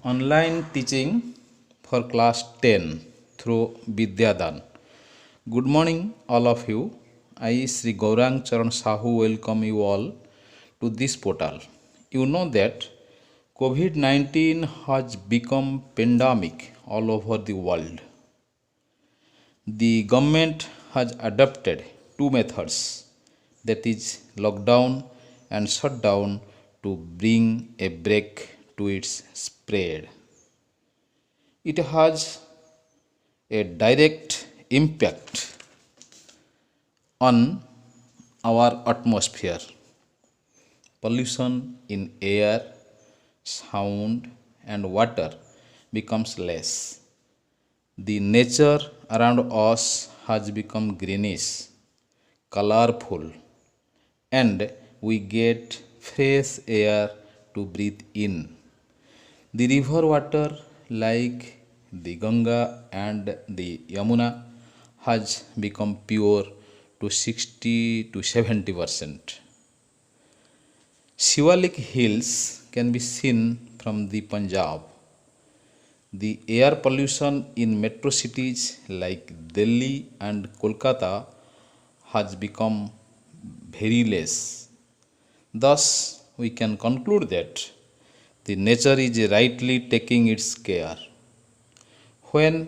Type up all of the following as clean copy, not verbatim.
Online teaching for class 10 through Vidyadan. Good morning, all of you. I, Sri Gaurang Charan Sahu, welcome you all to this portal. You know that COVID-19 has become pandemic all over the world. The government has adopted two methods, that is lockdown and shutdown, to bring a break to its spread. It has a direct impact on our atmosphere. Pollution in air, sound, and water becomes less. The nature around us has become greenish, colorful, and we get fresh air to breathe in. The river water, like the Ganga and the Yamuna, has become pure to 60 to 70%. Shivalik hills can be seen from the Punjab. The air pollution in metro cities like Delhi and Kolkata has become very less. Thus, we can conclude that the nature is rightly taking its care. When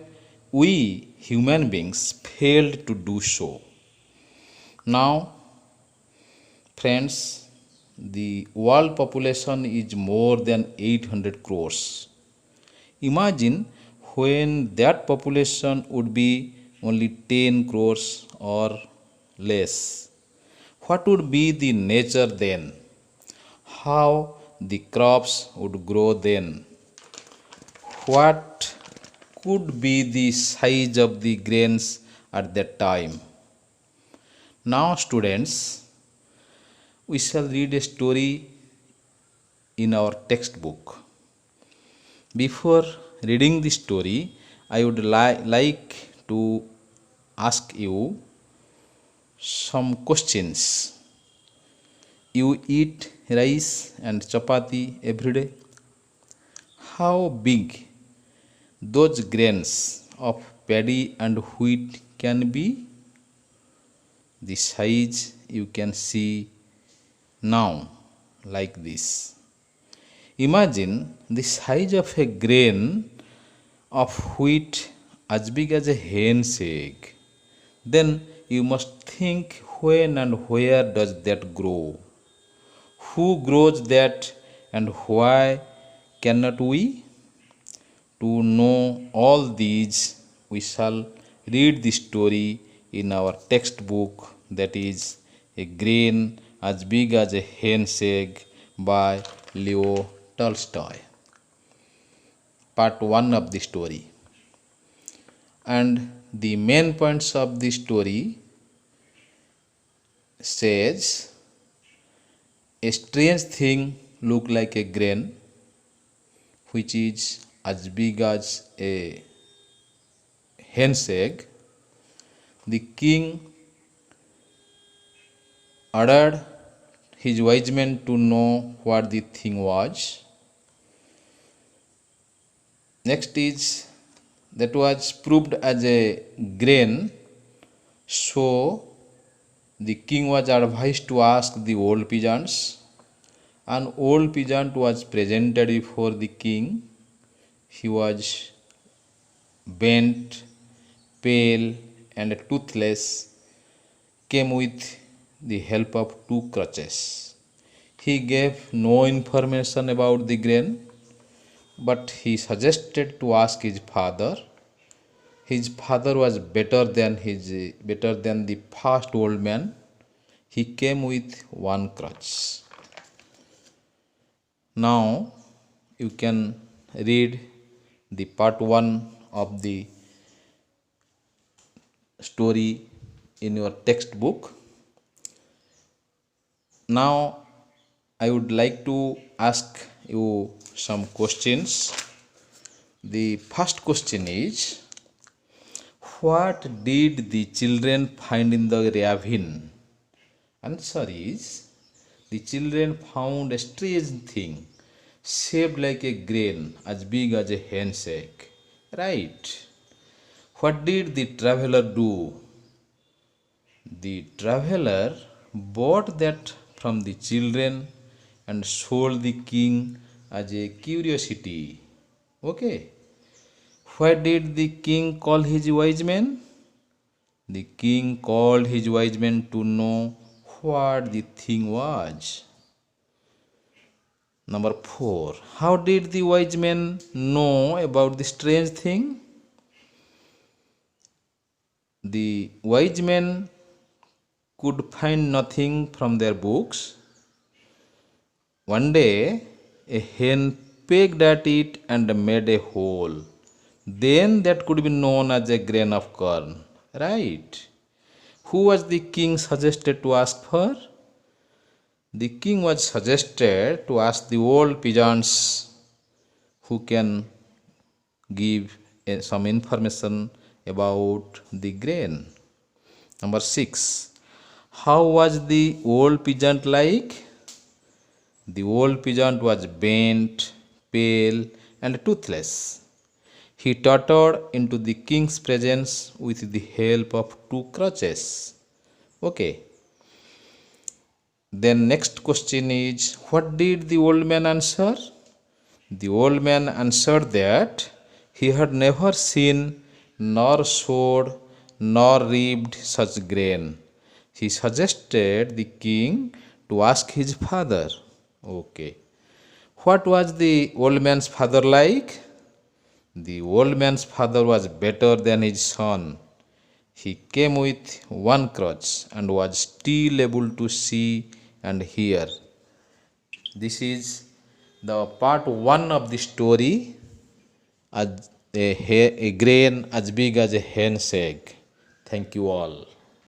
we human beings failed to do so, now, friends, the world population is more than 800 crores. Imagine when that population would be only 10 crores or less. What would be the nature then? How the crops would grow then? What could be the size of the grains at that time? Now, students, we shall read a story in our textbook. Before reading the story, I would like to ask you some questions. You eat rice and chapati every day. How big those grains of paddy and wheat can be? The size you can see now, like this. Imagine the size of a grain of wheat as big as a hen's egg. Then you must think, when and where does that grow? Who grows that, and why cannot we? To know all these, we shall read the story in our textbook, that is A Grain as Big as a Hen's Egg by Leo Tolstoy. Part 1 of the story. And the main points of the story says, a strange thing looked like a grain which is as big as a hen's egg. The king ordered his wise men to know what the thing was. Next is, that was proved as a grain, so the king was advised to ask the old peasants. An old peasant was presented before the king. He was bent, pale, and toothless, came with the help of two crutches. He gave no information about the grain, but he suggested to ask his father. His father was better than the first old man. He came with one crutch. Now you can read the part 1 of the story in your textbook. Now I would like to ask you some questions. The first question is, what did the children find in the ravine? Answer is, the children found a strange thing shaped like a grain as big as a hen's egg. Right. What did the traveler do? The traveler bought that from the children and sold the king as a curiosity. Okay. Why did the king call his wise men? The king called his wise men to know what the thing was. Number 4. How did the wise men know about the strange thing? The wise men could find nothing from their books. One day, a hen pecked at it and made a hole. Then that could be known as a grain of corn. Right. Who was the king suggested to ask for? The king was suggested to ask the old peasants who can give some information about the grain. Number 6. How was the old peasant like? The old peasant was bent, pale, and toothless. He tottered into the king's presence with the help of 2 crutches. Okay. Then next question is, what did the old man answer? The old man answered that he had never seen nor sowed nor reaped such grain. He suggested the king to ask his father. Okay. What was the old man's father like? The old man's father was better than his son. He came with 1 crutch and was still able to see and hear. This is the part 1 of the story, as a grain as big as a hen's egg. Thank you all.